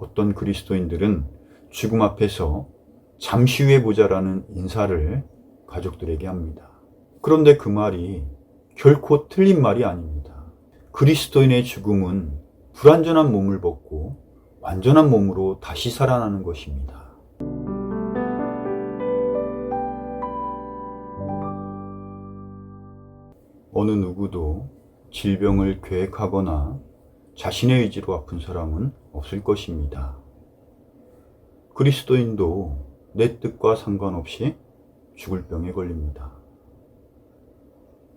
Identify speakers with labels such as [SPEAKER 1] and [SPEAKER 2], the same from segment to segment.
[SPEAKER 1] 어떤 그리스도인들은 죽음 앞에서 잠시 후에 보자라는 인사를 가족들에게 합니다. 그런데 그 말이 결코 틀린 말이 아닙니다. 그리스도인의 죽음은 불완전한 몸을 벗고 완전한 몸으로 다시 살아나는 것입니다. 어느 누구도 질병을 계획하거나 자신의 의지로 아픈 사람은 없을 것입니다. 그리스도인도 내 뜻과 상관없이 죽을 병에 걸립니다.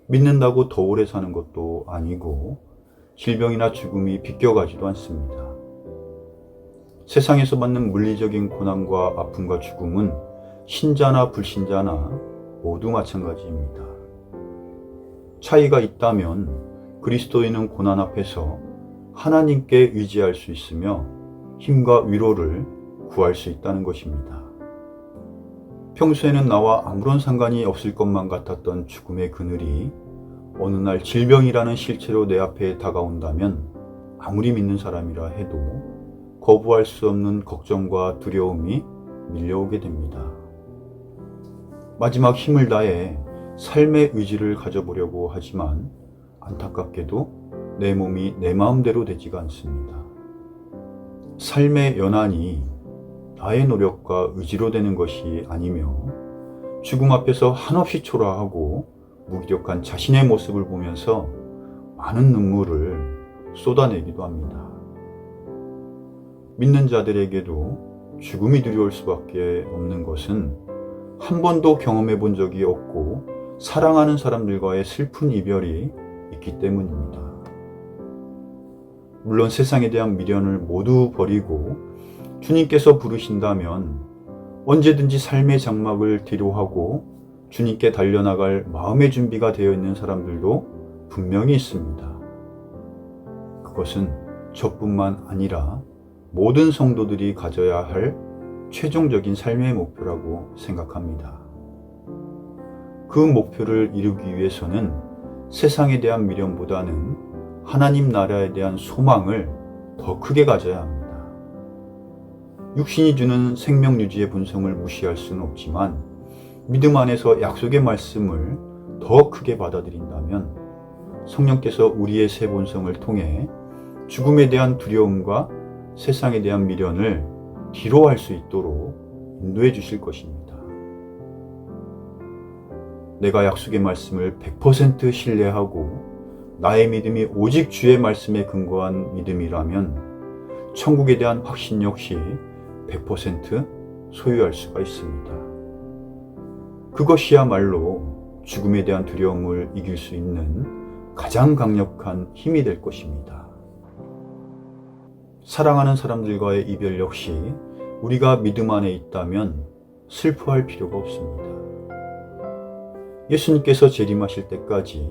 [SPEAKER 1] 믿는다고 더 오래 사는 것도 아니고 질병이나 죽음이 비껴가지도 않습니다. 세상에서 받는 물리적인 고난과 아픔과 죽음은 신자나 불신자나 모두 마찬가지입니다. 차이가 있다면 그리스도인은 고난 앞에서 하나님께 의지할 수 있으며 힘과 위로를 구할 수 있다는 것입니다. 평소에는 나와 아무런 상관이 없을 것만 같았던 죽음의 그늘이 어느 날 질병이라는 실체로 내 앞에 다가온다면 아무리 믿는 사람이라 해도 거부할 수 없는 걱정과 두려움이 밀려오게 됩니다. 마지막 힘을 다해 삶의 의지를 가져보려고 하지만 안타깝게도 내 몸이 내 마음대로 되지가 않습니다. 삶의 연한이 나의 노력과 의지로 되는 것이 아니며 죽음 앞에서 한없이 초라하고 무기력한 자신의 모습을 보면서 많은 눈물을 쏟아내기도 합니다. 믿는 자들에게도 죽음이 두려울 수밖에 없는 것은 한 번도 경험해 본 적이 없고 사랑하는 사람들과의 슬픈 이별이 있기 때문입니다. 물론 세상에 대한 미련을 모두 버리고 주님께서 부르신다면 언제든지 삶의 장막을 뒤로하고 주님께 달려나갈 마음의 준비가 되어 있는 사람들도 분명히 있습니다. 그것은 저뿐만 아니라 모든 성도들이 가져야 할 최종적인 삶의 목표라고 생각합니다. 그 목표를 이루기 위해서는 세상에 대한 미련보다는 하나님 나라에 대한 소망을 더 크게 가져야 합니다. 육신이 주는 생명 유지의 본성을 무시할 수는 없지만 믿음 안에서 약속의 말씀을 더 크게 받아들인다면 성령께서 우리의 새 본성을 통해 죽음에 대한 두려움과 세상에 대한 미련을 뒤로 할 수 있도록 인도해 주실 것입니다. 내가 약속의 말씀을 100% 신뢰하고 나의 믿음이 오직 주의 말씀에 근거한 믿음이라면 천국에 대한 확신 역시 100% 소유할 수가 있습니다. 그것이야말로 죽음에 대한 두려움을 이길 수 있는 가장 강력한 힘이 될 것입니다. 사랑하는 사람들과의 이별 역시 우리가 믿음 안에 있다면 슬퍼할 필요가 없습니다. 예수님께서 재림하실 때까지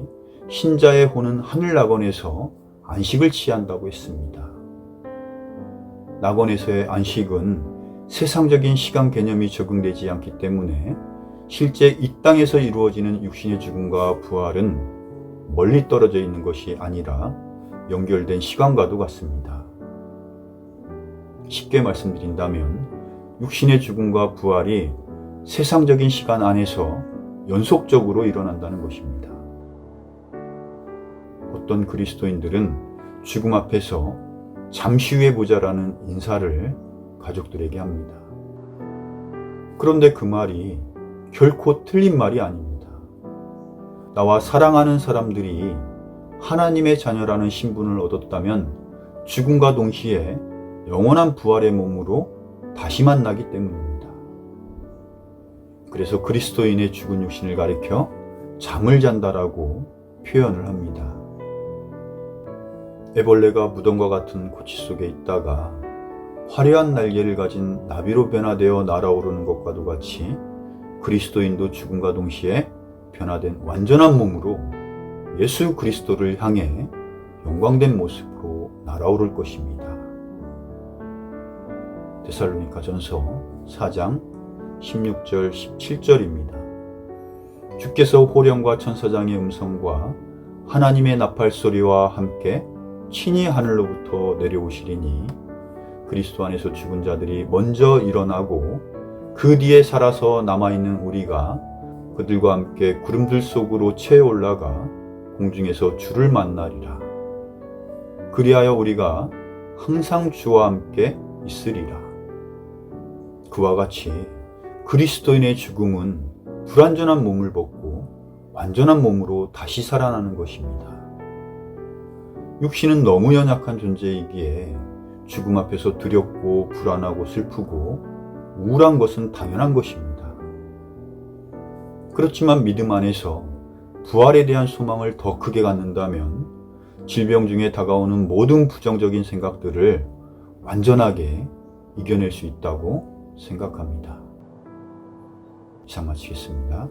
[SPEAKER 1] 신자의 혼은 하늘 낙원에서 안식을 취한다고 했습니다. 낙원에서의 안식은 세상적인 시간 개념이 적용되지 않기 때문에 실제 이 땅에서 이루어지는 육신의 죽음과 부활은 멀리 떨어져 있는 것이 아니라 연결된 시간과도 같습니다. 쉽게 말씀드린다면 육신의 죽음과 부활이 세상적인 시간 안에서 연속적으로 일어난다는 것입니다. 어떤 그리스도인들은 죽음 앞에서 잠시 후에 보자라는 인사를 가족들에게 합니다. 그런데 그 말이 결코 틀린 말이 아닙니다. 나와 사랑하는 사람들이 하나님의 자녀라는 신분을 얻었다면 죽음과 동시에 영원한 부활의 몸으로 다시 만나기 때문입니다. 그래서 그리스도인의 죽은 육신을 가리켜 잠을 잔다라고 표현을 합니다. 애벌레가 무덤과 같은 고치 속에 있다가 화려한 날개를 가진 나비로 변화되어 날아오르는 것과도 같이 그리스도인도 죽음과 동시에 변화된 완전한 몸으로 예수 그리스도를 향해 영광된 모습으로 날아오를 것입니다. 데살로니가전서 4장 16절 17절입니다. 주께서 호령과 천사장의 음성과 하나님의 나팔 소리와 함께 친히 하늘로부터 내려오시리니 그리스도 안에서 죽은 자들이 먼저 일어나고 그 뒤에 살아서 남아있는 우리가 그들과 함께 구름들 속으로 채 올라가 공중에서 주를 만나리라. 그리하여 우리가 항상 주와 함께 있으리라. 그와 같이 그리스도인의 죽음은 불완전한 몸을 벗고 완전한 몸으로 다시 살아나는 것입니다. 육신은 너무 연약한 존재이기에 죽음 앞에서 두렵고 불안하고 슬프고 우울한 것은 당연한 것입니다. 그렇지만 믿음 안에서 부활에 대한 소망을 더 크게 갖는다면 질병 중에 다가오는 모든 부정적인 생각들을 완전하게 이겨낼 수 있다고 생각합니다. 이상 마치겠습니다.